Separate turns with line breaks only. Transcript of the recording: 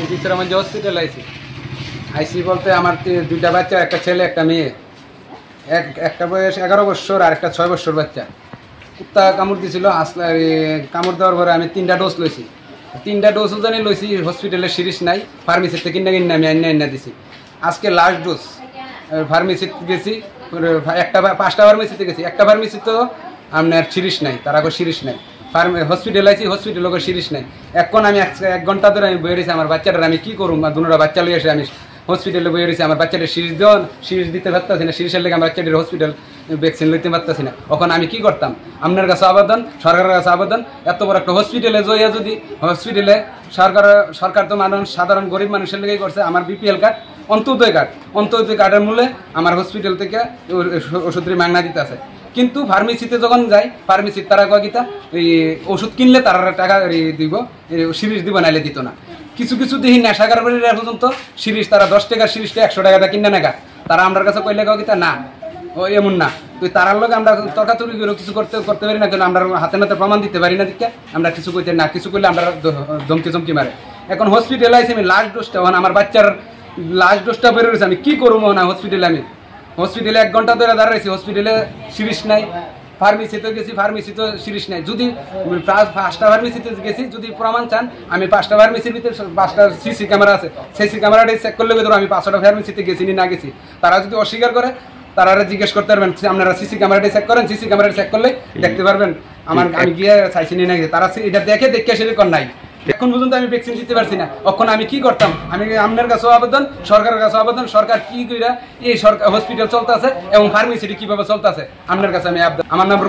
কিশোরগঞ্জ হসপিটালে আইসি বলতে আমার দুইটা বাচ্চা, একটা ছেলে একটা মেয়ে। একটা বয়স 11 বছর আর একটা 6 বছর বাচ্চা। কুত্তা কামড় দিয়েছিল। আসলে কামড় দেওয়ার পরে আমি 3টা ডোজ লইছি। 3টা ডোজ জানি লইছি, হসপিটালে সিরিজ নাই, ফার্মেসিতে কিনা আমি আইনা দিছি। আজকে লাস্ট ডোজ ফার্মেসিতে গেছি, 5টা ফার্মেসিতে গেছি। একটা ফার্মেসিতে আপনার সিরিজ নাই, তার আগে সিরিজ নাই। হসপিটাল আইছি, হসপিটালে সিরিজ নাই। এখন আমি 1 ঘন্টা ধরে আমি বয়ে রয়েছি। আমার বাচ্চাটার আমি কী করুম? দুটা বাচ্চা লই এসে আমি হসপিটালে বয়ে রয়েছি। আমার বাচ্চাদের সিরিজ দিতে পারতেছি না। সিরিজের লেগে আমার বাচ্চাদের হসপিটাল ভ্যাকসিন লইতে পারতেছি না। ওখানে আমি কি করতাম? আপনার কাছে আবেদন, সরকারের কাছে আবেদন, এত বড় একটা হসপিটালে জয়া যদি হসপিটালে সরকার তো মানুষ সাধারণ গরিব মানুষের লেগেই করছে। আমার বিপিএল কার্ড, অন্তোদয় কার্ডের মূল্যে আমার হসপিটাল থেকে ওষুধের মাগনা দিতে আছে। কিন্তু ফার্মেসিতে যখন যাই, ফার্মেসির তারা কয়কিতা এই ওষুধ কিনলে তারা টাকা দিব, সিরিজ দিব, নাইলে দিত না। কিছু কিছু দেখি নেশাগার বাড়ির পর্যন্ত সিরিজ তারা 10 টাকার সিরিজটা 100 টাকা কিনে নেগা। তারা আমার কাছে কইলে কয়কিতা না, ও এমন না। তো তারার লোক আমরা তর্কাতর্কি করে কিছু করতে পারি না, কেন আমরা হাতে নাতে প্রমাণ দিতে পারি না। দিকে আমরা কিছু কইতে না, কিছু করলে আমরা ধমকি মারে। এখন হসপিটালে আইসি আমি লাস্ট ডোজটা, আমার বাচ্চার লাস্ট ডোজটা বেরো রয়েছে। আমি কী করবো না? হসপিটালে 1 ঘন্টা ধরে দাঁড়াইছি। হসপিটালে সিরিজ নাই। ফার্মেসিতে গেছি, ফার্মেসিতে সিরিজ নাই। যদি 5টা ফার্মেসিতে গেছি, যদি প্রমাণ চান, আমি 5টা ফার্মেসির ভিতরে 5টা সিসি ক্যামেরা আছে, সিসি ক্যামেরাটাই চেক করলে ধরো আমি 5টা ফার্মেসিতে গেছি না গেছি। তারা যদি অস্বীকার করে, তারা জিজ্ঞেস করতে পারবেন, আপনারা সিসি ক্যামেরাটাই চেক করেন। সিসি ক্যামেরাটা চেক করলে দেখতে পারবেন আমি গিয়ে চাইছি না গেছি। তারা এটা দেখে সেরকম নাই। এখন পর্যন্ত আমি ভ্যাকসিন দিতে পারছি না। তখন আমি কি করতাম? আমি আপনার কাছেও আবেদন, সরকারের কাছে আবেদন, সরকার কি কইরা এই সরকার হসপিটাল চলতেছে এবং ফার্মেসিটি কিভাবে চলতেছে আপনার কাছে আমি আবেদন। আমার নাম